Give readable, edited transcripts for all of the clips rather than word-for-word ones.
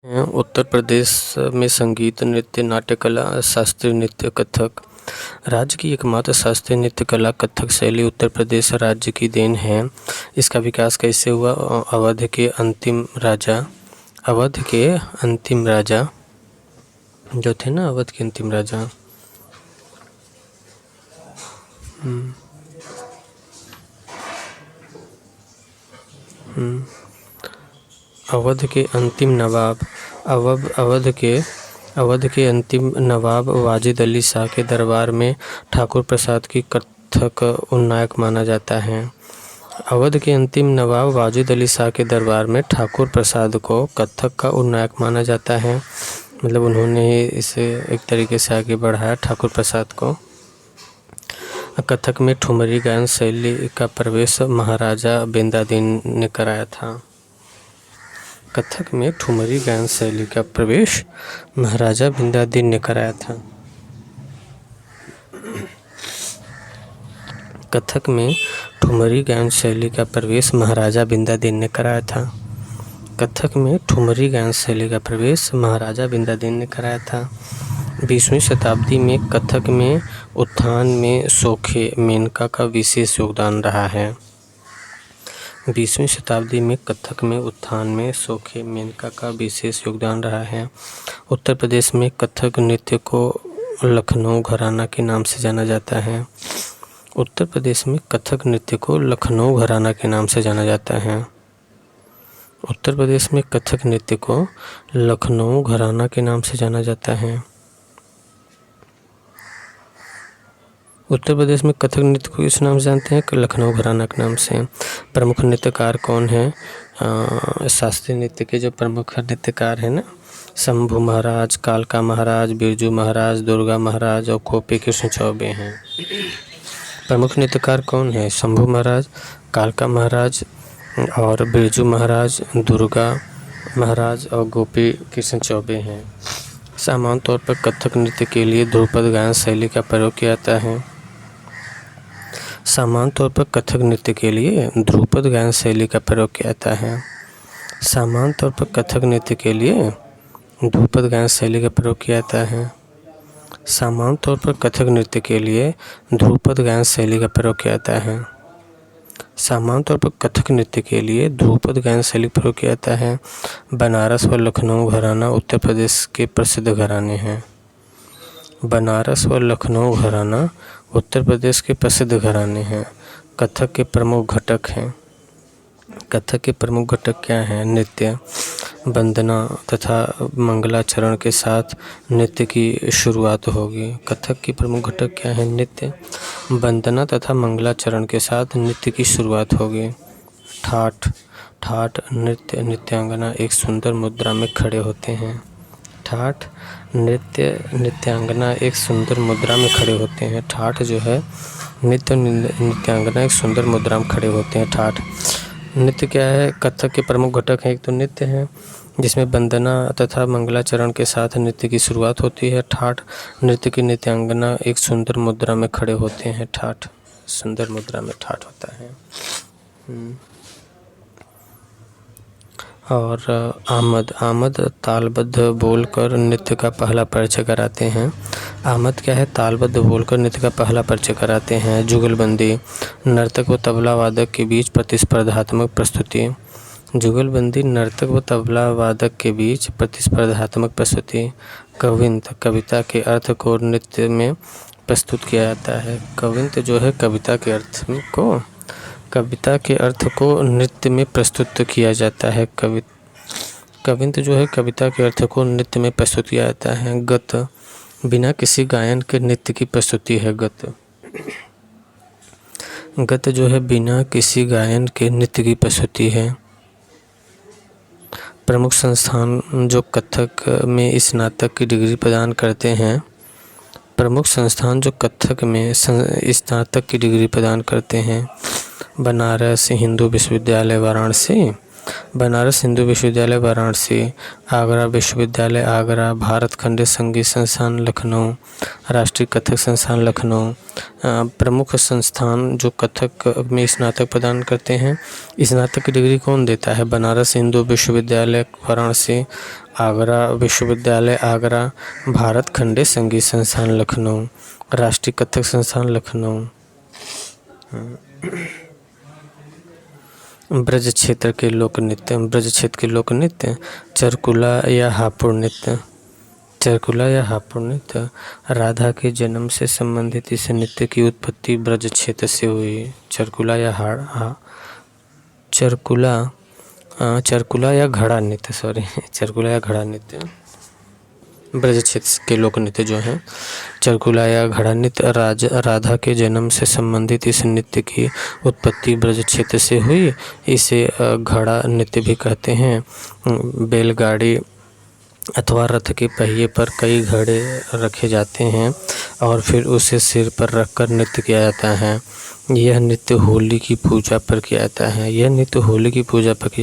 उत्तर प्रदेश में संगीत, नृत्य, नाट्य कला, शास्त्रीय नृत्य, कथक। राज्य की एकमात्र शास्त्रीय नृत्य कला कथक शैली उत्तर प्रदेश राज्य की देन है। इसका विकास कैसे हुआ? अवध के अंतिम राजा जो थे ना, अवध के अंतिम राजा, अवध के अंतिम नवाब वाजिद अली शाह के दरबार में ठाकुर प्रसाद की कथक उन्नायक माना जाता है। अवध के अंतिम नवाब वाजिद अली शाह के दरबार में ठाकुर प्रसाद को कथक का उन्नायक माना जाता है। मतलब उन्होंने इसे एक तरीके से आगे बढ़ाया, ठाकुर प्रसाद को। कथक में ठुमरी गायन शैली का प्रवेश महाराजा बिंदादीन ने कराया था। कथक में ठुमरी गायन शैली का प्रवेश महाराजा बिंदादीन ने कराया था। कथक में ठुमरी गायन शैली का प्रवेश महाराजा बिंदादीन ने कराया था। कथक में ठुमरी गायन शैली का प्रवेश महाराजा बिंदादीन ने कराया था। 20वीं शताब्दी में कथक में उत्थान में सोखे मेनका का विशेष योगदान रहा है। 20वीं शताब्दी में कथक में उत्थान में सोखे मेनका का विशेष योगदान रहा है। उत्तर प्रदेश में कथक नृत्य को लखनऊ घराना के नाम से जाना जाता है। उत्तर प्रदेश में कथक नृत्य को लखनऊ घराना के नाम से जाना जाता है। उत्तर प्रदेश में कथक नृत्य को लखनऊ घराना के नाम से जाना जाता है। उत्तर प्रदेश में कथक नृत्य को इस नाम से जानते हैं, लखनऊ घराना के नाम से। प्रमुख नृत्यकार कौन है? शास्त्रीय नृत्य के जो प्रमुख नृत्यकार हैं ना, शंभू महाराज, कालका महाराज, बिरजू महाराज, दुर्गा महाराज और गोपी कृष्ण चौबे हैं। प्रमुख नृत्यकार कौन है? शंभू महाराज, कालका महाराज और बिरजू महाराज, दुर्गा महाराज और गोपी कृष्ण चौबे हैं। सामान्य तौर पर कथक नृत्य के लिए ध्रुपद गायन शैली का प्रयोग किया जाता है। सामान्य तौर पर कथक नृत्य के लिए ध्रुपद गायन शैली का प्रयोग किया जाता है। सामान्य तौर पर कथक नृत्य के लिए ध्रुपद गायन शैली का प्रयोग किया जाता है। सामान्य तौर पर कथक नृत्य के लिए ध्रुपद गायन शैली का प्रयोग किया जाता है। सामान्य तौर पर कथक नृत्य के लिए ध्रुपद गायन शैली का प्रयोग किया जाता है। बनारस व लखनऊ घराना उत्तर प्रदेश के प्रसिद्ध घराने हैं। बनारस व लखनऊ घराना उत्तर प्रदेश के प्रसिद्ध घराने हैं। कथक के प्रमुख घटक हैं। कथक के प्रमुख घटक क्या हैं? नृत्य, वंदना तथा मंगलाचरण के साथ नृत्य की शुरुआत होगी। कथक की प्रमुख घटक क्या है? नृत्य, वंदना तथा मंगलाचरण के साथ नृत्य की शुरुआत होगी। ठाठ नृत्यांगना एक सुंदर मुद्रा में खड़े होते हैं। ठाठ नृत्यांगना एक सुंदर मुद्रा में खड़े होते हैं। ठाठ जो है नृत्यांगना एक सुंदर मुद्रा में खड़े होते हैं। ठाठ नृत्य क्या है? कथक के प्रमुख घटक हैं। एक तो नृत्य है जिसमें वंदना तथा मंगलाचरण के साथ नृत्य की शुरुआत होती है। ठाठ नृत्य की नृत्यांगना एक सुंदर मुद्रा में खड़े होते हैं। ठाठ सुंदर मुद्रा में ठाठ होता है। और आमद तालबद्ध बोलकर नृत्य का पहला परिचय कराते हैं। आमद क्या है? तालबद्ध बोलकर नृत्य का पहला परिचय कराते हैं। जुगलबंदी नर्तक व तबला वादक के बीच प्रतिस्पर्धात्मक प्रस्तुति। जुगलबंदी नर्तक व तबला वादक के बीच प्रतिस्पर्धात्मक प्रस्तुति। कविंत कविता के अर्थ को नृत्य में प्रस्तुत किया जाता है। कविंत जो है कविता के अर्थ को नृत्य में प्रस्तुत किया जाता है। कविंत जो है कविता के अर्थ को नृत्य में प्रस्तुत किया जाता है। गत बिना किसी गायन के नृत्य की प्रस्तुति है। गत जो है बिना किसी गायन के नृत्य की प्रस्तुति है। प्रमुख संस्थान जो कथक में स्नातक की डिग्री प्रदान करते हैं। प्रमुख संस्थान जो कथक में स्नातक की डिग्री प्रदान करते हैं। बनारस हिंदू विश्वविद्यालय वाराणसी, बनारस हिंदू विश्वविद्यालय वाराणसी, आगरा विश्वविद्यालय आगरा, भारत खंड संगीत संस्थान लखनऊ, राष्ट्रीय कथक संस्थान लखनऊ। प्रमुख संस्थान जो कथक में स्नातक प्रदान करते हैं, स्नातक की डिग्री कौन देता है? बनारस हिंदू विश्वविद्यालय वाराणसी, आगरा विश्वविद्यालय आगरा, भारत खंड संगीत संस्थान लखनऊ, राष्ट्रीय कथक संस्थान लखनऊ। ब्रज क्षेत्र के लोक नृत्य, ब्रज क्षेत्र के लोक नृत्य चरकुला या हापुड़ नृत्य, चरकुला या हापुड़ नृत्य। राधा के जन्म से संबंधित इस नृत्य की उत्पत्ति ब्रज क्षेत्र से हुई। चरकुला या घड़ा नृत्य, चरकुला या घड़ा नृत्य ब्रज क्षेत्र के लोक नृत्य जो हैं। चरकुला या घड़ा नृत्य राधा के जन्म से संबंधित इस नृत्य की उत्पत्ति ब्रज क्षेत्र से हुई। इसे घड़ा नृत्य भी कहते हैं। बैलगाड़ी अथवा रथ के पहिए पर कई घड़े रखे जाते हैं और फिर उसे सिर पर रखकर नृत्य किया जाता है। यह नृत्य होली की पूजा पर किया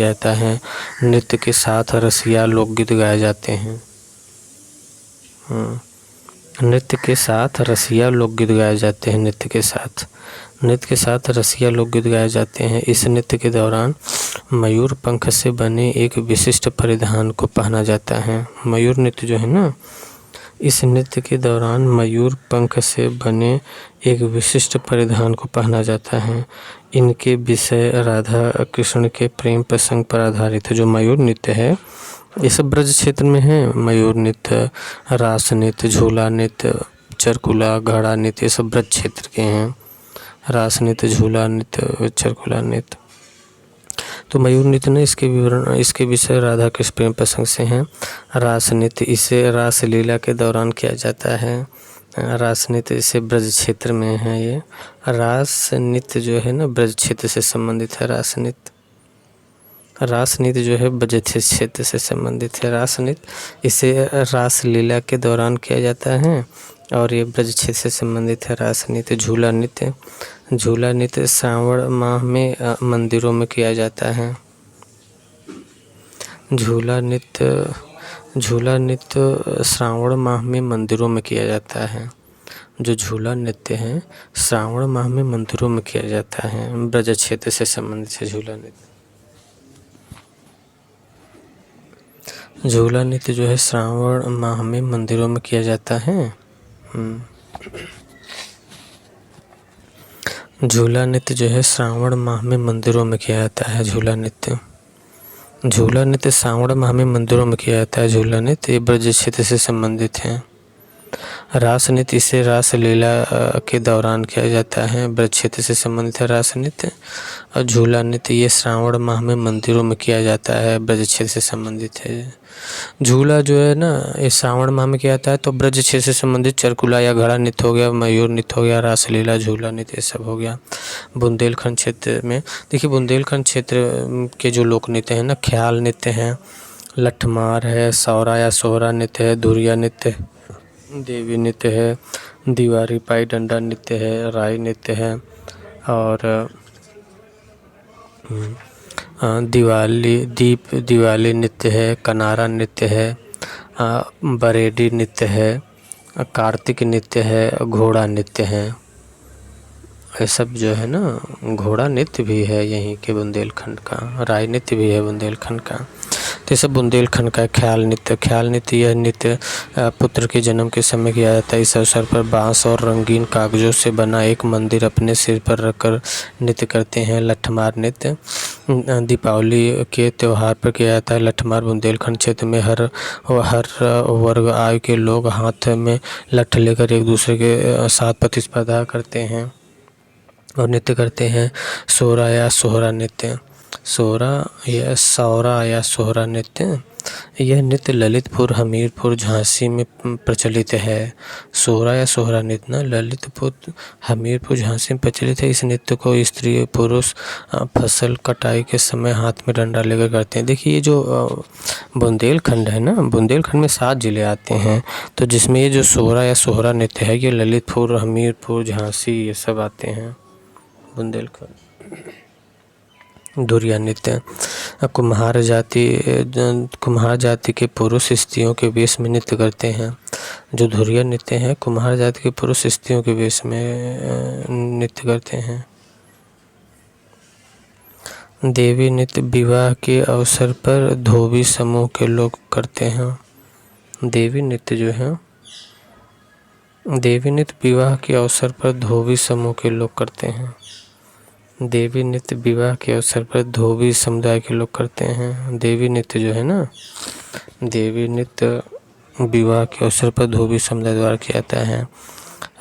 जाता है। नृत्य के साथ रसिया लोकगीत गाए जाते हैं। नृत्य के साथ रसिया लोकगीत गाए जाते हैं। इस नृत्य के दौरान मयूर पंख से बने एक विशिष्ट परिधान को पहना जाता है। मयूर नृत्य जो है ना, इस नृत्य के दौरान मयूर पंख से बने एक विशिष्ट परिधान को पहना जाता है। इनके विषय राधा कृष्ण के प्रेम प्रसंग पर आधारित है। जो मयूर नृत्य है ये सब ब्रज क्षेत्र में है। मयूर नृत्य, रास नृत्य, झूला नृत्य, चरकुला, घड़ा नृत्य, ये सब ब्रज क्षेत्र के हैं। रास नृत्य, झूला नृत्य, चरकुला नृत्य। तो मयूर नृत्य ने इसके विषय राधा कृष्ण प्रेम प्रसंग से हैं। रास नृत्य, इसे रास लीला के दौरान किया जाता है। रास नृत्य इसे ब्रज क्षेत्र में है। ये रास नृत्य जो है ना ब्रज क्षेत्र से संबंधित है। रास नृत्य जो है ब्रज क्षेत्र से संबंधित है। रास नृत्य इसे रास लीला के दौरान किया जाता है और ये ब्रज क्षेत्र से संबंधित है। रास नृत्य। झूला नृत्य श्रावण माह में मंदिरों में किया जाता है। झूला नृत्य श्रावण माह में मंदिरों में किया जाता है। जो झूला नृत्य है श्रावण माह में मंदिरों में किया जाता है। ब्रज क्षेत्र से संबंधित है झूला नृत्य जो है श्रावण माह में मंदिरों में किया जाता है। झूला नृत्य जो है श्रावण माह में मंदिरों में किया जाता है। झूला नृत्य श्रावण माह में मंदिरों में किया जाता है। झूला नृत्य ये ब्रज क्षेत्र से संबंधित है। रास नृत्य इसे रास लीला के दौरान किया जाता है। ब्रज क्षेत्र से संबंधित है रास नृत्य। और झूला नृत्य ये श्रावण माह में मंदिरों में किया जाता है। ब्रज क्षेत्र से संबंधित है। झूला जो है ना ये श्रावण माह में किया जाता है। तो ब्रज क्षेत्र से संबंधित चरकुला या घड़ा नृत्य हो गया, मयूर नृत्य हो गया, रासलीला, झूला नृत्य ये सब हो गया। बुंदेलखंड क्षेत्र में देखिए, बुंदेलखंड क्षेत्र के जो लोक नृत्य हैं ना, ख्याल नृत्य है, लठमार है, सौरा या सोहरा नृत्य है, धुरिया नृत्य, देवी नृत्य है, दीवारी पाई डंडा नृत्य है, राई नृत्य है और दिवाली नृत्य है, कनारा नृत्य है, बरेडी नृत्य है, कार्तिक नृत्य है, घोड़ा नृत्य है। ये सब जो है ना, घोड़ा नृत्य भी है यहीं के बुंदेलखंड का, राई नृत्य भी है बुंदेलखंड का। तो ये सब बुंदेलखंड का। ख्याल नृत्य यह नृत्य पुत्र के जन्म के समय किया जाता है। इस अवसर पर बांस और रंगीन कागजों से बना एक मंदिर अपने सिर पर रखकर नृत्य करते हैं। लठमार नृत्य दीपावली के त्यौहार पर किया जाता है। लठमार बुंदेलखंड क्षेत्र में हर वर्ग आयु के लोग हाथ में लठ लेकर एक दूसरे के साथ प्रतिस्पर्धा करते हैं और नृत्य करते हैं। सौरा या सोहरा नृत्य यह नृत्य ललितपुर, हमीरपुर, झांसी में प्रचलित है। सौरा या सोहरा नृत्य ना ललितपुर, हमीरपुर, झांसी में प्रचलित है। इस नृत्य को स्त्री पुरुष फसल कटाई के समय हाथ में डंडा लेकर करते हैं। देखिए ये जो बुंदेलखंड है ना, बुंदेलखंड में 7 जिले आते हैं, तो जिसमें ये जो सौरा या सोहरा नृत्य है ये ललितपुर, हमीरपुर, झांसी ये सब आते हैं बुंदेलखंड। धुरिया नृत्य कुम्हार जाति के पुरुष स्त्रियों के वेश में नृत्य करते हैं। जो धुरिया नृत्य है कुम्हार जाति के पुरुष स्त्रियों के वेश में नृत्य करते हैं। देवी नृत्य विवाह के अवसर पर धोबी समूह के लोग करते हैं। देवी नृत्य जो है देवी नृत्य विवाह के अवसर पर धोबी समूह के लोग करते हैं। देवी नृत्य विवाह के अवसर पर धोबी समुदाय के लोग करते हैं। देवी नृत्य जो है ना, देवी नृत्य विवाह के अवसर पर धोबी समुदाय द्वारा किया जाता है।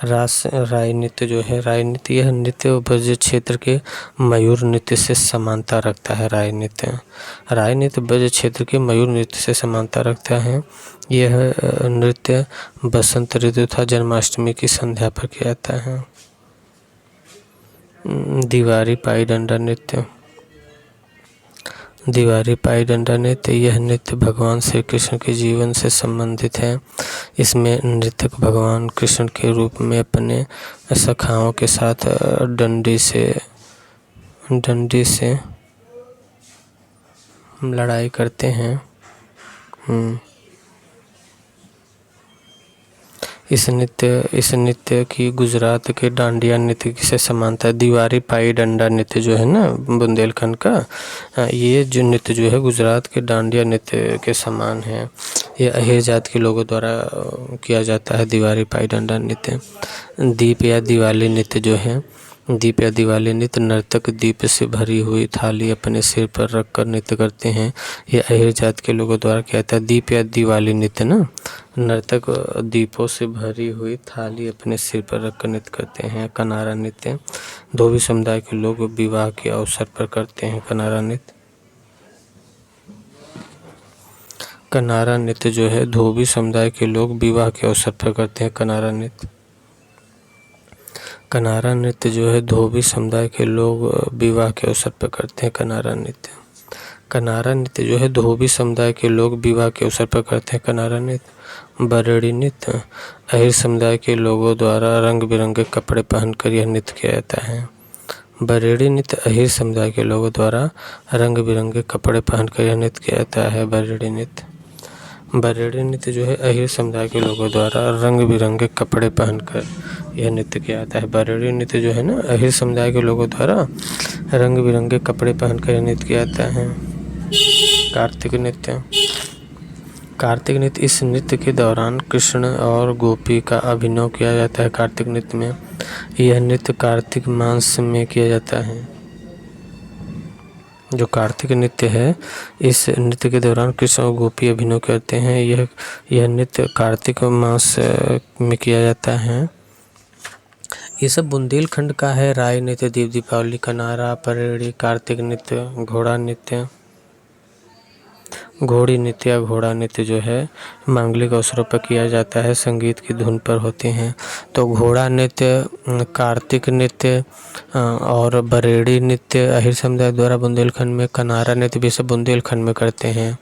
राय नृत्य जो है, राय नृत्य यह नृत्य ब्रज क्षेत्र के मयूर नृत्य से समानता रखता है। राय नृत्य ब्रज क्षेत्र के मयूर नृत्य से समानता रखता है। यह नृत्य बसंत ऋतु तथा जन्माष्टमी की संध्या पर किया जाता है। दीवारी पाई डंडा नृत्य यह नृत्य भगवान श्री कृष्ण के जीवन से संबंधित है। इसमें नृत्यक भगवान कृष्ण के रूप में अपने सखाओं के साथ डंडी से लड़ाई करते हैं। इस नृत्य की गुजरात के डांडिया नृत्य से समानता है। दीवारी पाई डंडा नृत्य जो है ना बुंदेलखंड का, ये जो नृत्य जो है गुजरात के डांडिया नृत्य के समान है। ये अहिर जात के लोगों द्वारा किया जाता है। दीवारी पाई डंडा नृत्य। दीप या दिवाली नृत्य जो है, दीप या दिवाली नृत्य नर्तक दीप से भरी हुई थाली अपने सिर पर रखकर नृत्य करते हैं। ये अहिर जात के लोगों द्वारा किया जाता है। दीप या दिवाली नृत्य ना, नर्तक दीपों से भरी हुई थाली अपने सिर पर रखकर नृत्य करते हैं। कनारा नृत्य धोबी समुदाय के लोग विवाह के अवसर पर करते हैं। कनारा नृत्य जो है धोबी समुदाय के लोग विवाह के अवसर पर करते हैं। कनारा नृत्य जो है धोबी समुदाय के लोग विवाह के अवसर पर करते हैं। कनारा नृत्य जो है धोबी समुदाय के लोग विवाह के अवसर पर करते हैं। कनारा नृत्य। बरेड़ी नृत्य अहिर समुदाय के लोगों द्वारा रंग बिरंगे कपड़े पहनकर यह नृत्य किया जाता है। बरेड़ी नृत्य अहिर समुदाय के लोगों द्वारा रंग बिरंगे कपड़े पहनकर यह नृत्य किया जाता है। बरेड़ी नृत्य जो है अहिर समुदाय के लोगों द्वारा रंग बिरंगे कपड़े पहनकर यह नृत्य किया जाता है। बरेड़ी नृत्य जो है ना अहिर समुदाय के लोगों द्वारा रंग बिरंगे कपड़े पहनकर यह नृत्य किया जाता है। कार्तिक नृत्य इस नृत्य के दौरान कृष्ण और गोपी का अभिनय किया जाता है। कार्तिक नृत्य में यह नृत्य कार्तिक मास में किया जाता है। जो कार्तिक नृत्य है, इस नृत्य के दौरान कृष्ण और गोपी अभिनय करते हैं। यह नृत्य कार्तिक मास में किया जाता है। ये सब बुंदेलखंड का है। राय नृत्य, दीप दीपावली, कनारा, परेड़ी, कार्तिक नृत्य, घोड़ी नृत्य या घोड़ा नृत्य जो है मांगलिक अवसरों पर किया जाता है, संगीत की धुन पर होते हैं। तो घोड़ा नृत्य, कार्तिक नृत्य और बरेड़ी नृत्य अहिर समुदाय द्वारा बुंदेलखंड में, कनारा नृत्य भी सब बुंदेलखंड में करते हैं।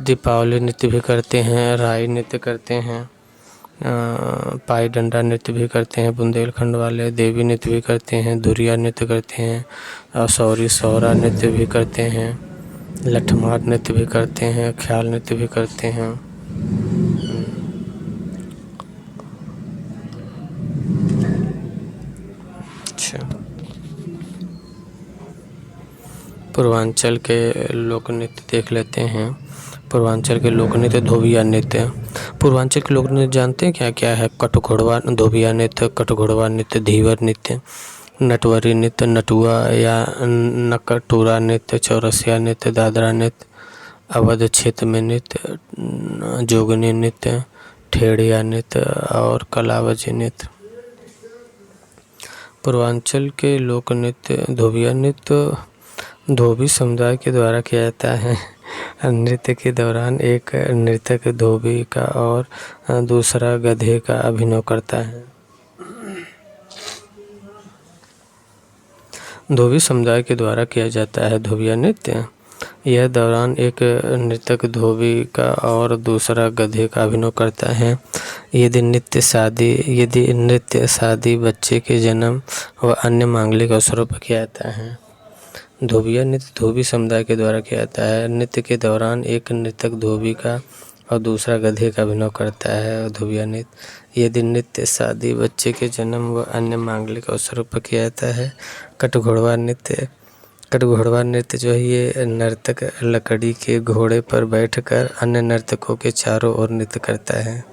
दीपावली नृत्य भी करते हैं, राय नृत्य करते हैं, पाई डंडा नृत्य भी करते हैं बुंदेलखंड वाले, देवी नृत्य भी करते हैं, धुरिया नृत्य करते हैं, और सौरा नृत्य भी करते हैं, लठमार नृत्य भी करते हैं, ख्याल नृत्य भी करते हैं। अच्छा, पूर्वांचल के लोक नृत्य देख लेते हैं। पूर्वांचल के लोक नृत्य धोबिया नृत्य। पूर्वांचल के लोक नृत्य जानते हैं क्या क्या है? कटघोड़वा धोबिया नृत्य, कटघोड़वा नृत्य, धीवर नृत्य, नटवरी नृत्य, नटुआ या नकटूरा नृत्य, चौरसिया नृत्य, दादरा नृत्य, अवध क्षेत्र में नृत्य, जोगनी नृत्य, ठेड़िया नृत्य और कलावजी नृत्य। पूर्वांचल के लोक नृत्य धोबिया नृत्य धोबी समुदाय के द्वारा किया जाता है। नृत्य के दौरान एक नर्तक धोबी का और दूसरा गधे का अभिनय करता है। धोबी समुदाय के द्वारा किया जाता है धोबिया नृत्य। यह दौरान एक नर्तक धोबी का और दूसरा गधे का अभिनय करता है। यदि नृत्य शादी, बच्चे के जन्म व अन्य मांगलिक अवसरों पर किया जाता है। धोबिया नृत्य धोबी समुदाय के द्वारा किया जाता है। नृत्य के दौरान एक नर्तक धोबी का और दूसरा गधे का अभिनय करता है। धोबिया नृत्य यदि नृत्य शादी, बच्चे के जन्म व अन्य मांगलिक अवसरों पर किया जाता है। कटघोड़वा नृत्य जो है ये नर्तक लकड़ी के घोड़े पर बैठकर अन्य नर्तकों के चारों ओर नृत्य करता है।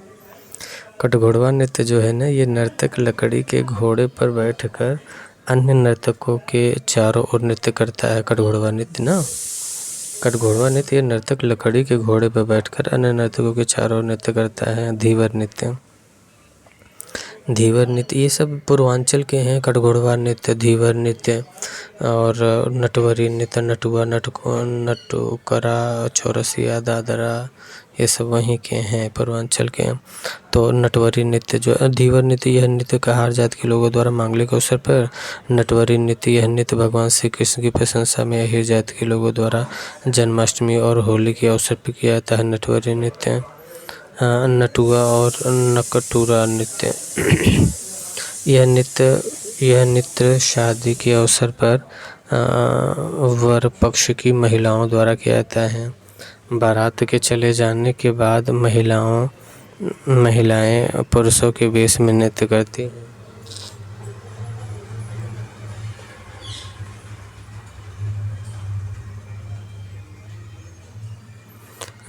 कटघोड़वा नृत्य जो है ना, ये नर्तक लकड़ी के घोड़े पर बैठकर अन्य नर्तकों के चारों ओर नृत्य करता है। कटघोड़वा नृत्य ये नर्तक लकड़ी के घोड़े पर बैठकर अन्य नर्तकों के चारों ओर नृत्य करता है। धीवर नृत्य ये सब पूर्वांचल के हैं। कटघोड़वा नृत्य, धीवर नृत्य और नटवरी नृत्य, नटुआ, नटुकरा, चौरसिया, दादरा, ये सब वहीं के हैं, पूर्वांचल के हैं। तो नटवरी नृत्य जो धीवर नृत्य, यह नृत्य कहार जात के लोगों द्वारा मांगलिक अवसर पर। नटवरी नृत्य यह नृत्य भगवान श्री कृष्ण की प्रशंसा में अहिर जात के लोगों द्वारा जन्माष्टमी और होली के अवसर पर किया जाता है। नटवरी नृत्य। नटुआ और नकटुरा नृत्य यह नृत्य शादी के अवसर पर वर पक्ष की महिलाओं द्वारा किया जाता है। बारात के चले जाने के बाद महिलाएं पुरुषों के वेश में नृत्य करती हैं।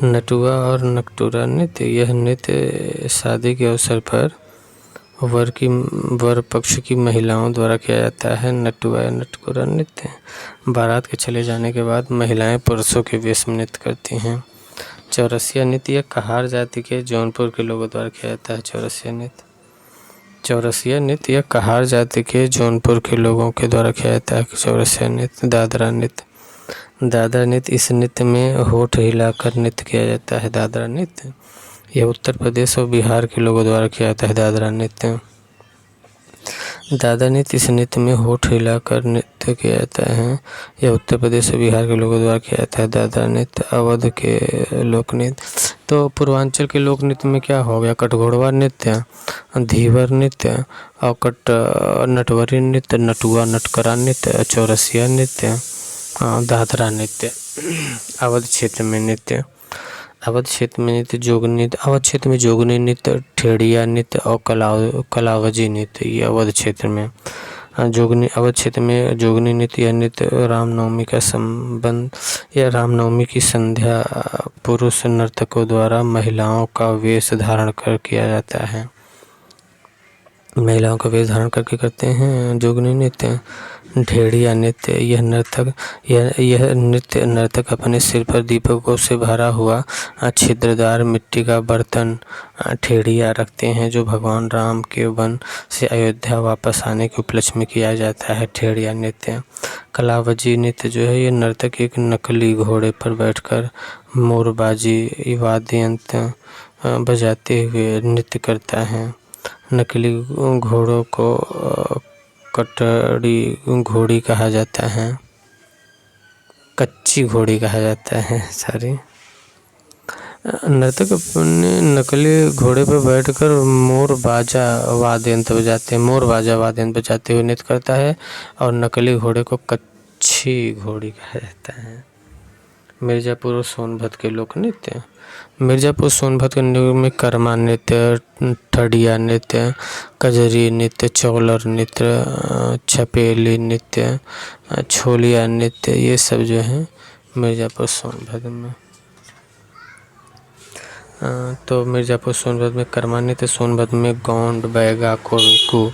नटुआ और नकटुरा नृत्य यह नृत्य शादी के अवसर पर वर पक्ष की महिलाओं द्वारा किया जाता है। नटुआ या नटकुरा नृत्य बारात के चले जाने के बाद महिलाएं पुरुषों के वेश में नृत्य करती हैं। चौरसिया नृत्य यह कहार जाति के जौनपुर के लोगों द्वारा किया जाता है। चौरसिया नृत्य यह कहार जाति के जौनपुर के लोगों के द्वारा किया जाता है। चौरसिया नृत्य। दादरा नृत्य इस नृत्य में होठ हिलाकर नृत्य किया जाता है। दादरा नृत्य यह उत्तर प्रदेश और बिहार के लोगों द्वारा किया जाता है। दादरा नृत्य इस नृत्य में होठ हिलाकर नृत्य किया जाता है। यह उत्तर प्रदेश और बिहार के लोगों द्वारा किया जाता है। दादरा नृत्य। अवध के लोक नृत्य। तो पूर्वांचल के लोक नृत्य में क्या हो गया? कटघोड़वा नृत्य, धीवर नृत्य और नटवरी नृत्य, नटुआ, नटकरा नृत्य, चौरसिया नृत्य, दादरा नृत्य। अवध क्षेत्र में जोगनी नृत्य, ठेड़िया नृत्य और कलावजी नृत्य, ये अवध क्षेत्र में। अवध क्षेत्र में जोगनी नृत्य या नृत्य रामनवमी की संध्या पुरुष नर्तकों द्वारा महिलाओं का वेश धारण कर किया जाता है। महिलाओं का वेश धारण करके करते हैं जोगनी नृत्य। ढेड़िया नृत्य यह नृत्य नर्तक अपने सिर पर दीपकों से भरा हुआ छिद्रदार मिट्टी का बर्तन ठेड़िया रखते हैं, जो भगवान राम के वन से अयोध्या वापस आने के उपलक्ष्य में किया जाता है। ठेड़िया नृत्य। कलावजी नृत्य जो है, ये नर्तक एक नकली घोड़े पर बैठकर मोरबाजी वाद्य यंत्र बजाते हुए नृत्य करता है। नकली घोड़ों को कटड़ी घोड़ी कहा जाता है, कच्ची घोड़ी कहा जाता है। नर्तक अपने नकली घोड़े पर बैठकर मोरबाजा वाद्य यंत्र बजाते हुए नृत्य करता है और नकली घोड़े को कच्ची घोड़ी कहा जाता है। मिर्जापुर और सोनभद्र के लोक नृत्य। मिर्जापुर सोनभद्र के नृत्य में कर्मा नृत्य, ठड़िया नृत्य, कजरी नृत्य, चौलर नृत्य, छपेली नृत्य, छोलिया नृत्य, ये सब जो है मिर्जापुर सोनभद्र में। तो मिर्जापुर सोनभद्र में कर्मा नृत्य, सोनभद्र में गोंड, बैगा, कोरकू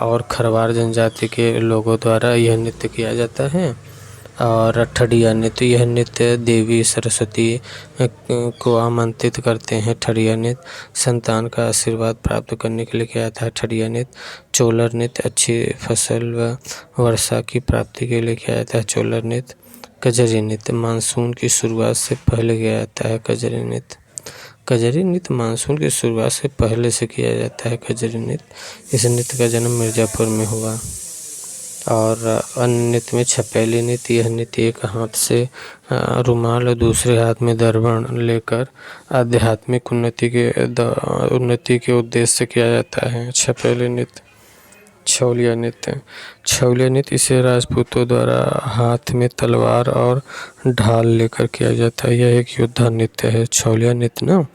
और खरवार जनजाति के लोगों द्वारा यह नृत्य किया जाता है। और ठड़िया नृत्य, यह नृत्य देवी सरस्वती को आमंत्रित करते हैं। ठड़िया नृत्य संतान का आशीर्वाद प्राप्त करने के लिए किया जाता है। ठड़िया नृत्य। चोलर नृत्य अच्छी फसल व वर्षा की प्राप्ति के लिए किया जाता है। चोलर नृत्य। कजरी नृत्य मानसून की शुरुआत से पहले किया जाता है। कजरी नृत्य मानसून की शुरुआत से पहले से किया जाता है। कजरी नृत्य। इस नृत्य का जन्म मिर्जापुर में हुआ। और अन्य नृत्य में छपेली नृत्य, यह नृत्य एक हाथ से रुमाल और दूसरे हाथ में दर्पण लेकर आध्यात्मिक उन्नति के उद्देश्य से किया जाता है। छपेली छौलिया नृत्य। छौलिया नृत्य इसे राजपूतों द्वारा हाथ में तलवार और ढाल लेकर किया जाता है। यह एक योद्धा नृत्य है। छौलिया नृत्य ना,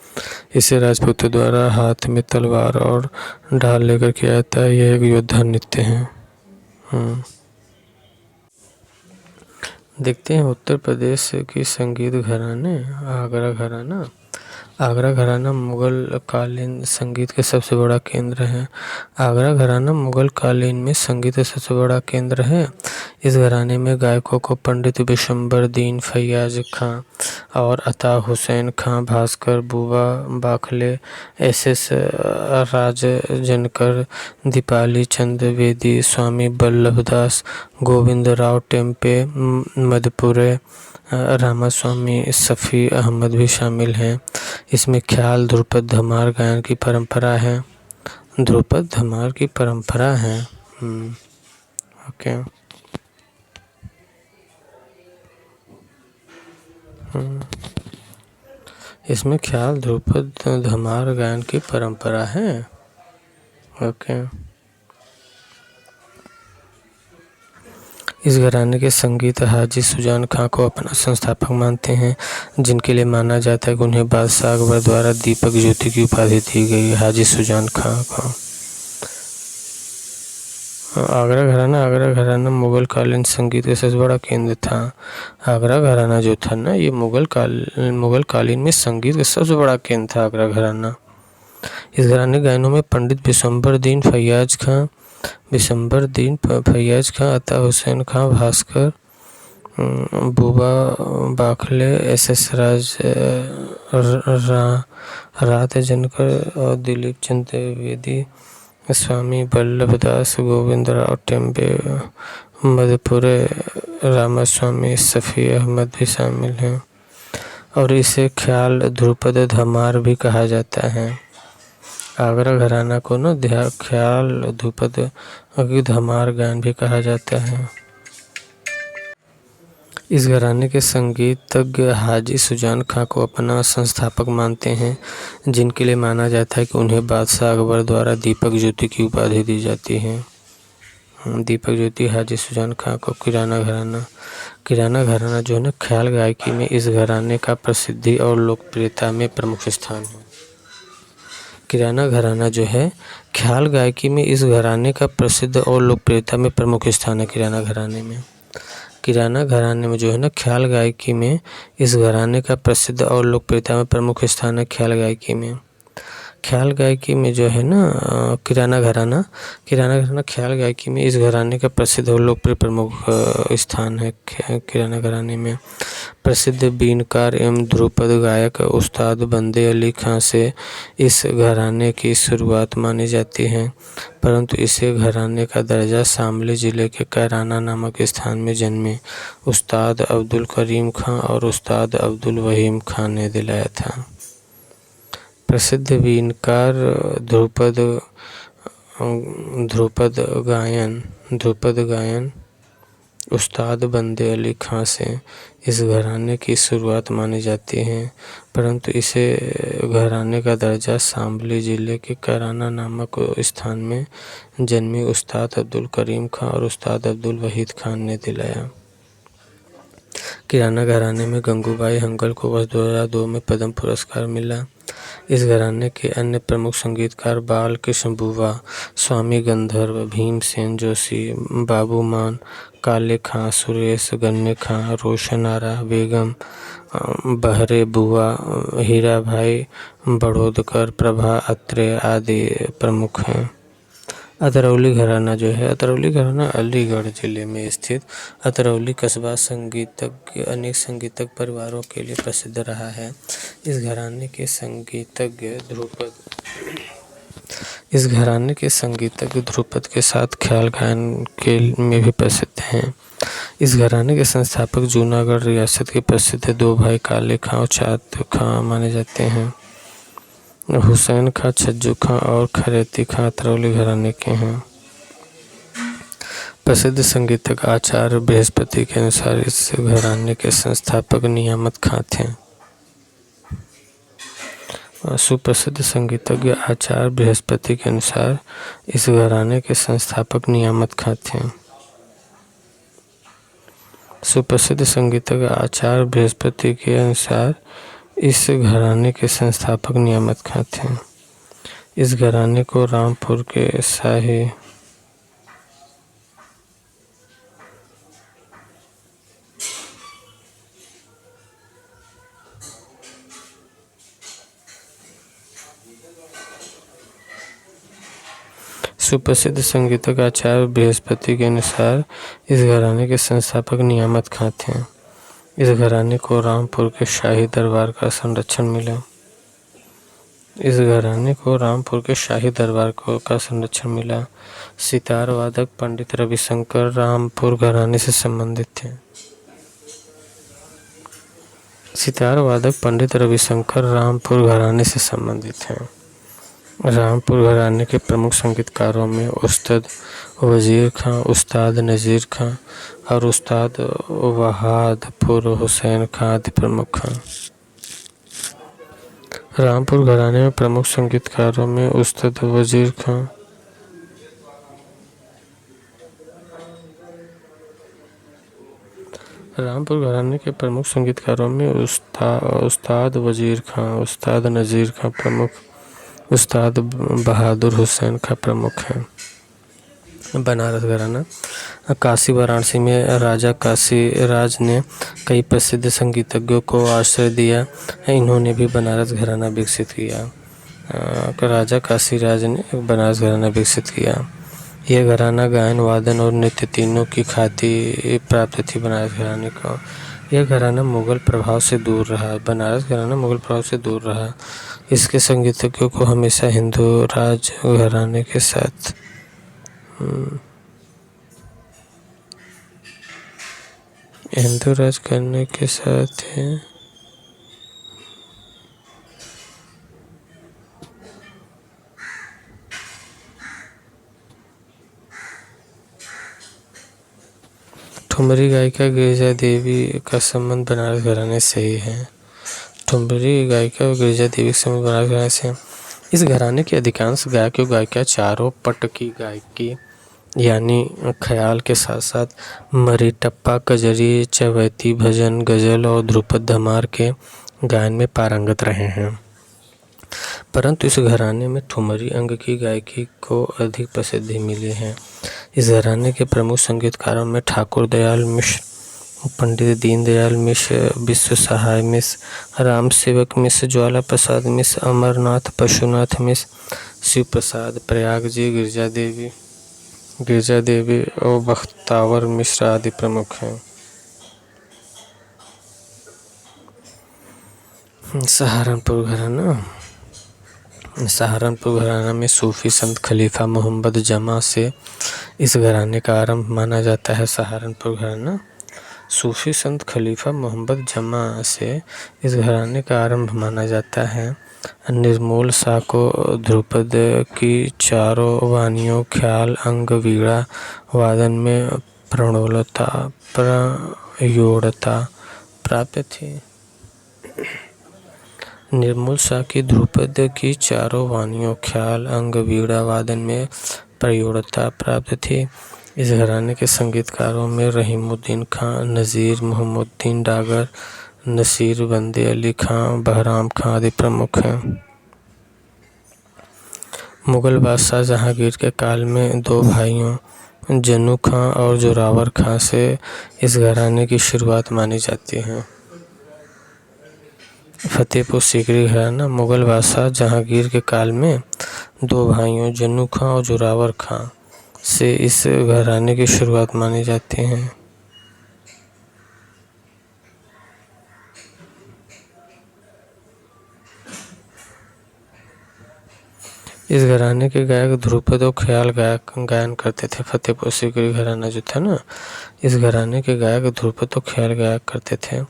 इसे राजपूतों द्वारा हाथ में तलवार और ढाल लेकर किया जाता है। यह एक योद्धा नृत्य है। देखते हैं उत्तर प्रदेश की संगीत घराने। आगरा घराना। आगरा घराना मुगल कालीन संगीत का सबसे बड़ा केंद्र है। आगरा घराना मुगल कालीन में संगीत का सबसे बड़ा केंद्र है। इस घराने में गायकों को पंडित बिशंबरदीन, फैयाज खां और अता हुसैन खां, भास्कर बुवा बाखले, एस राजनकर, दीपाली चंद बेदी, स्वामी बल्लभदास, गोविंदराव टेम्पे, मधुपुरे, रामास्वामी, सफ़ी अहमद भी शामिल हैं। इसमें ख्याल, ध्रुपद, धमार गायन की परंपरा है। ध्रुपद धमार की परंपरा है। ओके। इसमें ख्याल, ध्रुपद, धमार गायन की परंपरा है। ओके। इस घराने के संगीत हाजी सुजान खां को अपना संस्थापक मानते हैं, जिनके लिए माना जाता है कि उन्हें बादशाह अकबर द्वारा दीपक ज्योति की उपाधि दी गई। हाजी सुजान खां को। आगरा घराना मुगल कालीन संगीत का सबसे बड़ा केंद्र था। आगरा घराना जो था ना, ये मुगल कालीन में संगीत का सबसे बड़ा केंद्र था आगरा घराना। इस घराने गायनों में पंडित बिशंबरदीन, फैयाज खां, अता हुसैन खां, भास्कर बुबा बाखले, एस राजनकर और दिलीप चंद द्विवेदी, स्वामी बल्लभदास, गोविंदराव टेम्पे, मधुपुरे, रामास्वामी, सफ़ी अहमद भी शामिल हैं। और इसे ख्याल, ध्रुपद, धमार भी कहा जाता है। आगरा घराना को ना ख्याल, ध्रुपद, धमार गायन भी कहा जाता है। इस घराने के संगीतज्ञ हाजी सुजान खां को अपना संस्थापक मानते हैं, जिनके लिए माना जाता है कि उन्हें बादशाह अकबर द्वारा दीपक ज्योति की उपाधि दी जाती है। दीपक ज्योति हाजी सुजान खां को। किराना घराना जो है ना, ख्याल गायकी में इस घराने का प्रसिद्धि और लोकप्रियता में प्रमुख स्थान है। किराना घराना जो है, ख्याल गायकी में इस घराने का प्रसिद्ध और लोकप्रियता में प्रमुख स्थान है। किराना घराने में जो है ना, ख्याल गायकी में इस घराने का प्रसिद्ध और लोकप्रियता में प्रमुख स्थान है। ख्याल गायकी में जो है ना, किराना घराना ख्याल गायकी में इस घराने का प्रसिद्ध और लोकप्रिय प्रमुख स्थान है। किराना घराने में प्रसिद्ध बीनकार एवं ध्रुपद गायक उस्ताद बंदे अली खां से इस घराने की शुरुआत मानी जाती है, परंतु इसे घराने का दर्जा शामली जिले के कैराना नामक स्थान में जन्मे उस्ताद अब्दुल करीम खां और उस्ताद अब्दुल वहीम खां ने दिलाया था। प्रसिद्ध बीनकार ध्रुपद गायन उस्ताद बंदे अली खां से इस घराने की शुरुआत मानी जाती है, परंतु इसे घराने का दर्जा शामली जिले के कैराना नामक स्थान में जन्मे उस्ताद अब्दुल करीम खां और उस्ताद अब्दुल वहीद खान ने दिलाया। किराना घराने में गंगूबाई हंगल को वर्ष 2002 में पद्म पुरस्कार मिला। इस घराने के अन्य प्रमुख संगीतकार बाल कृष्ण बुवा, स्वामी गंधर्व, भीमसेन जोशी, बाबू मान, काले खां, सुरेश गन्ने खां, रोशन आरा बेगम, बहरे बुआ, हीरा भाई बड़ौदकर, प्रभा अत्रे आदि प्रमुख हैं। अतरौली घराना जो है, अतरौली घराना अलीगढ़ जिले में स्थित अतरौली कस्बा अनेक संगीतज्ञ परिवारों के लिए प्रसिद्ध रहा है। इस घराने के संगीतज्ञ ध्रुपद के साथ ख्याल गायन के में भी प्रसिद्ध हैं। इस घराने के संस्थापक जूनागढ़ रियासत के प्रसिद्ध दो भाई काले खां और चाँद खां माने जाते हैं। हुसैन खां, छज्जू खां और खरेती खां अतरौली घराने के हैं। प्रसिद्ध संगीतज्ञ आचार्य बृहस्पति के अनुसार इस घराने के संस्थापक नियामत खां थे। सुप्रसिद्ध संगीतज्ञ आचार्य बृहस्पति के अनुसार इस घराने के संस्थापक नियामत खां थे। सुप्रसिद्ध संगीतज्ञ आचार्य बृहस्पति के अनुसार इस घराने के संस्थापक नियामत खां थे। इस घराने को रामपुर के शाही सुप्रसिद्ध संगीतज्ञ आचार्य बृहस्पति के अनुसार इस घराने के संस्थापक नियामत खां थे। इस घराने को रामपुर के शाही दरबार का संरक्षण मिला। इस घराने को रामपुर के शाही दरबार का संरक्षण मिला। सितार वादक पंडित रविशंकर रामपुर घराने से संबंधित थे। सितार वादक पंडित रविशंकर रामपुर घराने से संबंधित हैं। रामपुर घराने के प्रमुख संगीतकारों में उस्ताद वजीर खां, उस्ताद नज़ीर खां और उस्ताद वहादपुर हुसैन खां आदि प्रमुख हैं। रामपुर घराने में प्रमुख संगीतकारों में उस्ताद वजीर खां, रामपुर घराने के प्रमुख संगीतकारों में उस्ताद वजीर खां, उस्ताद नज़ीर खां प्रमुख, उस्ताद बहादुर हुसैन खां प्रमुख हैं। बनारस घराना काशी वाराणसी में राजा काशी राज ने कई प्रसिद्ध संगीतज्ञों को आश्रय दिया। इन्होंने भी बनारस घराना विकसित किया। राजा काशी राज ने बनारस घराना विकसित किया। यह घराना गायन, वादन और नृत्य तीनों की ख्याति प्राप्त थी। बनारस घराने को यह घराना मुगल प्रभाव से दूर रहा। बनारस घराना मुगल प्रभाव से दूर रहा। इसके संगीतज्ञों को हमेशा हिंदू राज घराने के साथ हिंदू राज करने के साथ है। ठुमरी गायिका गिरिजा देवी का संबंध बनारस घराने से ही है। ठुमरी गायिका गिरिजा देवी का संबंध बनारस घराने से। इस घराने के अधिकांश गायक और गायिका चारों पट की गायकी यानी ख्याल के साथ साथ मरी टप्पा, कजरी, चवैती, भजन, गजल और ध्रुपद धमार के गायन में पारंगत रहे हैं। परंतु इस घराने में ठुमरी अंग की गायकी को अधिक प्रसिद्धि मिली है। इस घराने के प्रमुख संगीतकारों में ठाकुर दयाल मिश्र, पंडित दीनदयाल मिश्र, विश्व सहाय मिश्र, राम सेवक मिश्र, ज्वाला प्रसाद मिश्र, अमरनाथ पशुनाथ मिश्र, शिव प्रसाद प्रयागजी, गिरिजा देवी और बख्तावर मिश्र आदि प्रमुख हैं। सहारनपुर घराना में सूफी संत खलीफा मोहम्मद जमा से इस घराने का आरंभ माना जाता है। सहारनपुर घराना सूफी संत खलीफा मोहम्मद जमा से इस घराने का आरंभ माना जाता है। निर्मोल शाह को ध्रुपद की चारों वाणियों, ख्याल, अंग, वीणा वादन में प्रौढ़ता प्राप्त थी। निर्मल शाह की ध्रुपद की चारों वाणियों, ख्याल, अंग, वीणा वादन में प्रौढ़ता प्राप्त थी। इस घराने के संगीतकारों में रहीमुद्दीन खां, नज़ीर मोहम्मदुद्दीन डागर, नसीर बंदे अली खां, बहराम खां आदि प्रमुख हैं। मुगल बादशाह जहांगीर के काल में दो भाइयों जन्नू खां और जोरावर खां से इस घराने की शुरुआत मानी जाती है। फतेहपुर सीकरी घराना मुगल बादशाह जहांगीर के काल में दो भाइयों जन्नू खां और जोरावर खां से इस घराने की शुरुआत मानी जाती है। इस घराने के गायक ध्रुपद और ख्याल गायन करते थे। फतेहपुर सीकरी घराना जो था ना, इस घराने के गायक ध्रुपद और ख्याल गायक करते थे।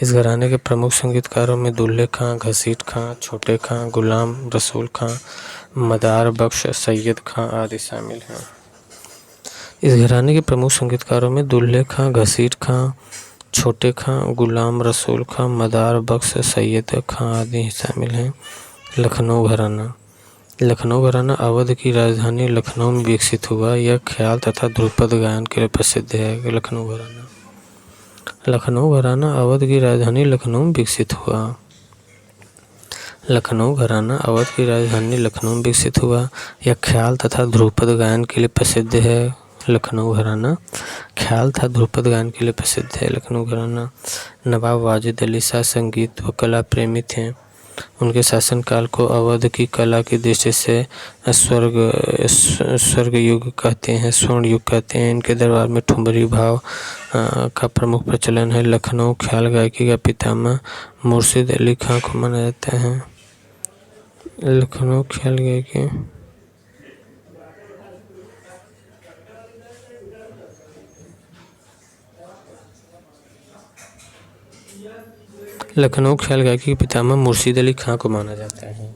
इस घराने के प्रमुख संगीतकारों में दुल्हे खां, घसीट खां, छोटे खां, गुलाम रसूल खां, मदार बख्श, सैयद खां आदि शामिल हैं। इस घराने के प्रमुख संगीतकारों में दुल्हे खां, घसीट खां, छोटे खां, गुलाम रसूल खां, मदार बख्श, सैयद खां आदि शामिल हैं। लखनऊ घराना। लखनऊ घराना अवध की राजधानी लखनऊ में विकसित हुआ। यह ख्याल तथा ध्रुपद गायन के लिए प्रसिद्ध है। लखनऊ घराना। लखनऊ घराना अवध की राजधानी लखनऊ में विकसित हुआ। लखनऊ घराना अवध की राजधानी लखनऊ में विकसित हुआ। यह ख्याल तथा ध्रुपद गायन के लिए प्रसिद्ध है। लखनऊ घराना ख्याल तथा ध्रुपद गायन के लिए प्रसिद्ध है। लखनऊ घराना। नवाब वाजिद अली शाह संगीत व कला प्रेमी थे। उनके शासनकाल को अवध की कला की दृष्टि से स्वर्ग युग कहते हैं, स्वर्ण युग कहते हैं। इनके दरबार में ठुमरी भाव का प्रमुख प्रचलन है। लखनऊ ख्याल गायकी का पितामह मुर्शिद अली खां को माना जाता है। लखनऊ ख्याल गायकी लखनऊ ख्याल गायकी के पितामह मुर्शिद अली खां को माना जाता है।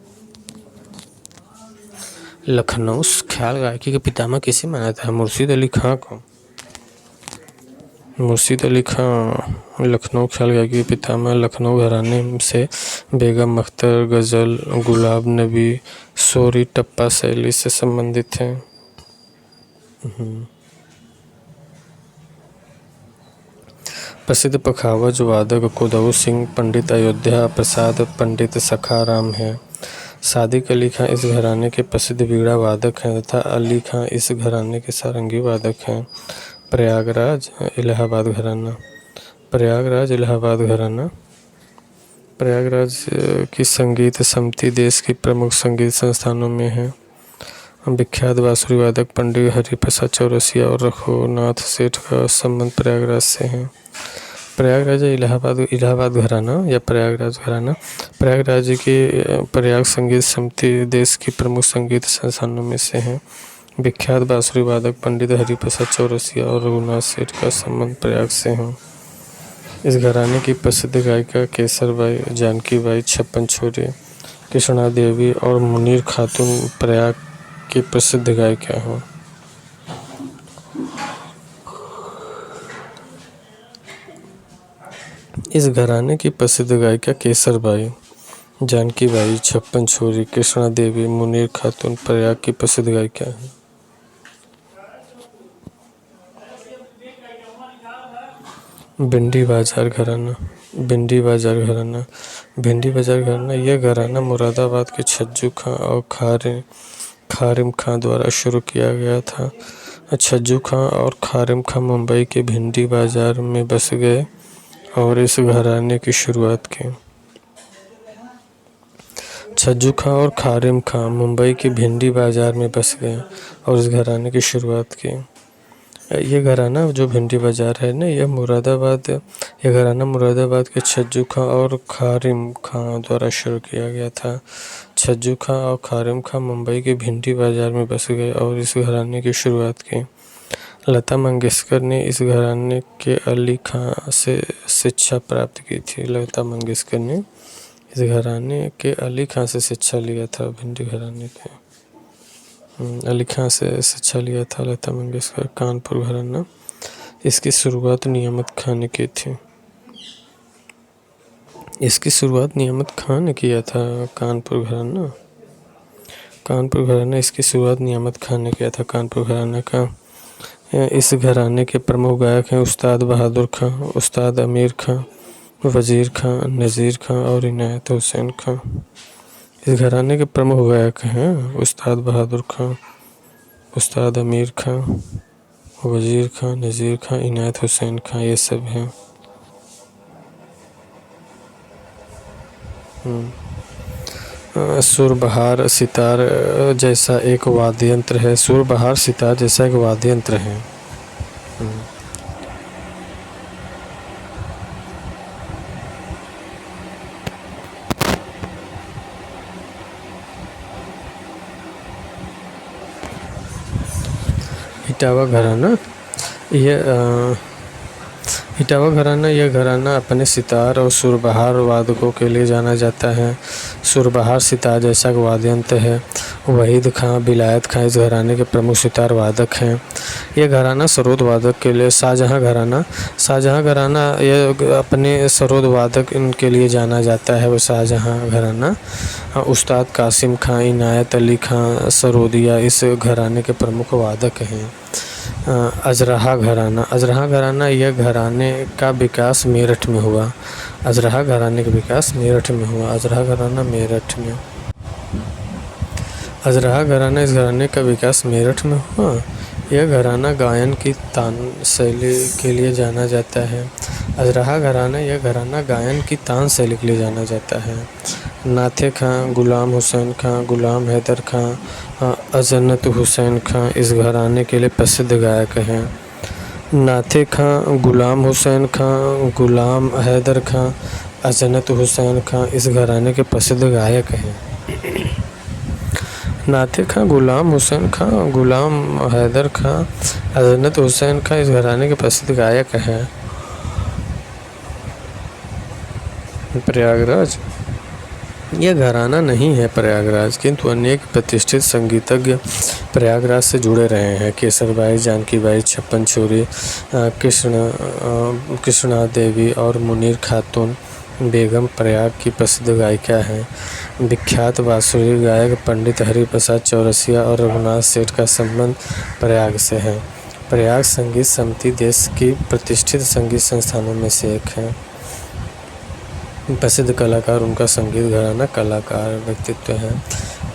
लखनऊ ख्याल गायकी के पितामह किसे माना जाता है? मुर्शिद अली खां को। मुर्शिद अली खां लखनऊ ख्याल गायकी के पितामह। लखनऊ घराने से बेगम अख्तर, गज़ल, गुलाब नबी, सोरी, टप्पा शैली से संबंधित हैं। प्रसिद्ध पखावज वादक कुदऊ सिंह, पंडित अयोध्या प्रसाद, पंडित सखाराम हैं। सादिक अली खां इस घराने के प्रसिद्ध बीड़ा वादक हैं तथा अली खां इस घराने के सारंगी वादक हैं। प्रयागराज इलाहाबाद घराना। प्रयागराज इलाहाबाद घराना। प्रयागराज की संगीत समिति देश की प्रमुख संगीत संस्थानों में है। विख्यात बांसुरी वादक पंडित हरिप्रसाद चौरसिया और रघुनाथ सेठ का संबंध प्रयागराज से है। प्रयागराज इलाहाबाद घराना या प्रयागराज घराना। प्रयागराज की प्रयाग संगीत समिति देश की प्रमुख संगीत संस्थानों में से है। विख्यात बांसुरी वादक पंडित हरिप्रसाद चौरसिया और रघुनाथ सेठ का संबंध प्रयाग से है। इस घराने की प्रसिद्ध गायिका केसरबाई, जानकीबाई, छप्पन छोरी, कृष्णा देवी और मुनीर खातून प्रयाग की प्रसिद्ध गायिका हैं। इस घराने की प्रसिद्ध गायिका केसरबाई, जानकीबाई, छप्पन छोरी, कृष्णा देवी, मुनीर खातून प्रयाग की प्रसिद्ध गायिका हैं। भिंडी बाजार घराना। भिंडी बाजार घराना। भिंडी बाजार घराना यह घराना मुरादाबाद के छज्जू खां और खारिम खां द्वारा शुरू किया गया था। छज्जू खां और खारिम खां मुंबई के भिंडी बाजार में बस गए और इस घराने की शुरुआत की। छज्जू खां और खारिम खां मुंबई के भिंडी बाजार में बस गए और इस घराने की शुरुआत की। ये घराना जो भिंडी बाजार है ना, यह घराना मुरादाबाद के छज्जू खां और खारिम खां द्वारा शुरू किया गया था। छज्जू खां और खारिम खां मुंबई के भिंडी बाजार में बस गए और इस घराने की शुरुआत की। लता मंगेशकर ने इस घराने के अली खां से शिक्षा प्राप्त की थी। लता मंगेशकर ने इस घराने के अली खां से शिक्षा लिया था। भिंडी घराने के अली खां से शिक्षा लिया था लता मंगेशकर। कानपुर घराना। इसकी शुरुआत नियामत खां ने की थी। इसकी शुरुआत नियामत खां ने किया था। कानपुर घराना। कानपुर घराना इसकी शुरुआत नियामत खां ने किया था। कानपुर घराना का इस घराने के प्रमुख गायक हैं उस्ताद बहादुर खां, उस्ताद अमीर खां, वजीर खां, नज़ीर खां और इनायत हुसैन खां। इस घराने के प्रमुख गायक हैं उस्ताद बहादुर खां, उस्ताद अमीर खां, वजीर खां, नज़ीर खां, इनायत हुसैन खां, ये सब हैं। सुरबहार सितार जैसा एक वाद्य यंत्र है। सुरबहार सितार जैसा एक वाद्य यंत्र है। इटावा घराना। इटावा घराना यह घराना अपने सितार और सुरबहार वादकों के लिए जाना जाता है। सुरबहार सितार जैसा वाद्य यंत्र है वहीद खां, विलायत खां इस घराने के प्रमुख सितार वादक हैं। यह घराना सरोद वादक के लिए शाहजहाँ घराना ये अपने सरोद वादक इनके लिए जाना जाता है। वो शाहजहाँ घराना। उस्ताद कासिम खां, इनायत अली खां सरोदिया इस घराने के प्रमुख वादक हैं। अजरहा घराना यह घराने का विकास मेरठ में हुआ। अजरहा घराने का विकास मेरठ में हुआ। अजरहा घराना मेरठ में। अजरहा घराना इस घराने का विकास मेरठ में हुआ। यह घराना गायन की तान शैली के लिए जाना जाता है। अजरहा घराना यह घराना गायन की तान शैली के लिए जाना जाता है। नाथे खां, गुलाम हुसैन खां, गुलाम हैदर खां, अजनत हुसैन खां इस घराने के लिए प्रसिद्ध गायक हैं। नाथे खां, गुलाम हुसैन खां, गुलाम हैदर खां, अजनत हुसैन खां इस घराने के प्रसिद्ध गायक हैं। नाथे खां, गुलाम हुसैन खां, गुलाम हैदर खां, अजनत हुसैन खां इस घराने के प्रसिद्ध गायक हैं। प्रयागराज यह घराना नहीं है प्रयागराज, किंतु अनेक प्रतिष्ठित संगीतज्ञ प्रयागराज से जुड़े रहे हैं। केसरबाई, जानकीबाई, छप्पन छोरी, कृष्णा देवी और मुनीर खातून बेगम प्रयाग की प्रसिद्ध गायिका हैं। विख्यात बांसुरी गायक पंडित हरिप्रसाद चौरसिया और रघुनाथ सेठ का संबंध प्रयाग से है। प्रयाग संगीत समिति देश की प्रतिष्ठित संगीत संस्थानों में से एक है। प्रसिद्ध कलाकार उनका संगीत घराना कलाकार व्यक्तित्व है।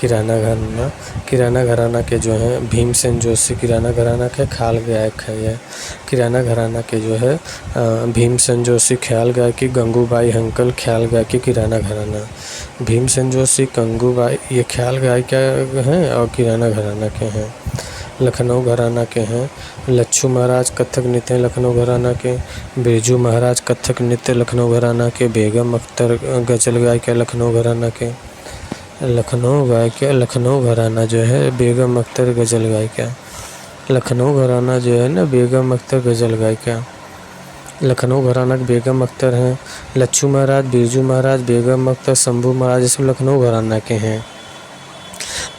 किराना घराना के जो हैं भीमसेन जोशी किराना घराना के ख्याल गायक है। यह किराना घराना के जो है भीमसेन जोशी ख्याल गायकी, गंगूबाई हंकल ख्याल गायकी किराना घराना। भीमसेन जोशी, गंगूबाई ये ख्याल गायिका हैं और किराना घराना के हैं। लखनऊ घराना के हैं लच्छू महाराज कथक नृत्य लखनऊ घराना के, बिरजू महाराज कथक नृत्य लखनऊ घराना के, बेगम अख्तर गज़ल गायिका लखनऊ घराना के। लखनऊ घराना जो है बेगम अख्तर गज़ल गायिका। लखनऊ घराना जो है ना बेगम अख्तर गज़ल गायिका। लखनऊ घराना के बेगम अख्तर हैं। लच्छू महाराज, बिरजू महाराज, बेगम अख्तर, शंभू महाराज ये सब लखनऊ घराना के हैं।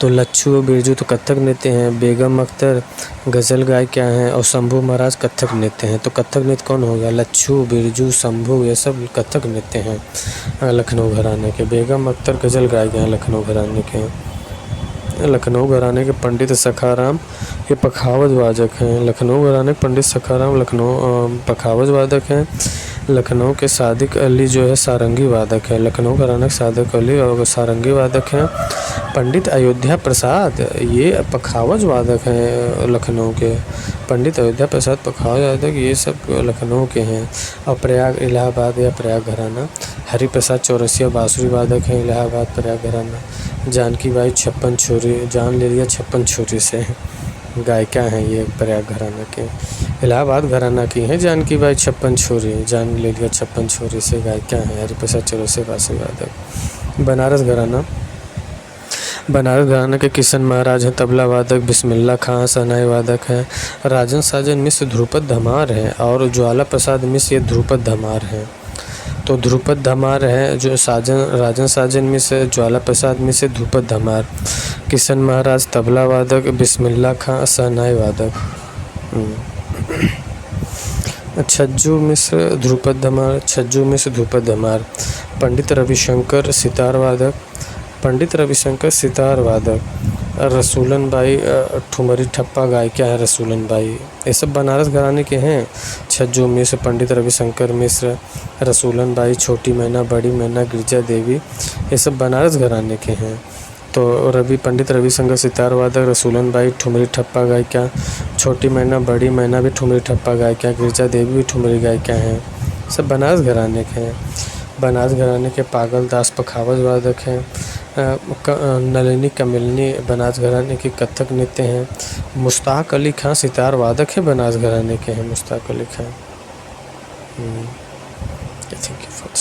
तो लच्छू और बिरजू तो कथक नृत्य हैं, बेगम अख्तर गज़ल गायिका हैं और शंभू महाराज कथक नृत्य हैं। तो कथक नृत्य कौन हो गया? लच्छू, बिरजू, शंभू ये सब कथक नृत्य हैं लखनऊ घराने के। बेगम अख्तर गज़ल गायिका हैं लखनऊ घराने के। लखनऊ घराने के पंडित सखाराम ये पखावज वादक हैं। लखनऊ घराने के पंडित सखाराम लखनऊ पखावज वादक हैं। लखनऊ के सादिक अली जो है सारंगी वादक है। लखनऊ घराना के सादिक अली और सारंगी वादक हैं। पंडित अयोध्या प्रसाद ये पखावज वादक हैं लखनऊ के। पंडित अयोध्या प्रसाद पखावज वादक ये सब लखनऊ के हैं। और प्रयाग इलाहाबाद या प्रयाग घराना हरिप्रसाद चौरसिया बांसुरी वादक हैं इलाहाबाद प्रयाग घराना। जानकीबाई छप्पन छोरी जान ले लिया छप्पन छोरी से गायिका हैं ये प्रयाग घराना के। इलाहाबाद घराना की हैं जानकीबाई छप्पन छोरी जान ले लिया छप्पन छोरी से गायिका हैं हरिप्रसाद चौरसिया बांसुरी वादक। बनारस घराना के किशन महाराज हैं तबला वादक। बिस्मिल्ला खां शहनाई वादक हैं। राजन साजन मिश्र ध्रुपद धमार हैं और ज्वाला प्रसाद मिश्र ये ध्रुपद धमार हैं। तो ध्रुपद धमार है जो राजन साजन मिश्र, ज्वाला प्रसाद मिश्र ध्रुपद धमार। किशन महाराज तबला वादक, बिस्मिल्ला खां शहनाई वादक। छज्जू मिश्र ध्रुपद धमार, छज्जू मिश्र ध्रुपद धमार। पंडित रविशंकर सितार वादक, पंडित रविशंकर सितार वादक। रसूलन बाई ठुमरी ठप्पा गायिका है रसूलन बाई। ये सब बनारस घराने के हैं। छज्जू मिश्र, पंडित रविशंकर मिश्र, रसूलन बाई, छोटी मैना, बड़ी मैना, गिरजा देवी ये सब बनारस घराने के हैं। तो पंडित रविशंकर सितार वादक, रसूलन बाई ठुमरी ठप्पा गायिका, छोटी मैना, बड़ी मैना भी ठुमरी ठप्पा गायिका, गिरजा देवी भी ठुमरी गायिका हैं। सब बनारस घराने के हैं। बनारस घराने के पागल दास पखावज वादक हैं। नलिनी कमिलनी बनारस घराने की कथक नृत्य हैं। मुश्ताक अली खां सितार वादक है बनारस घराने के हैं Mushtaq Ali Khan. Thank you for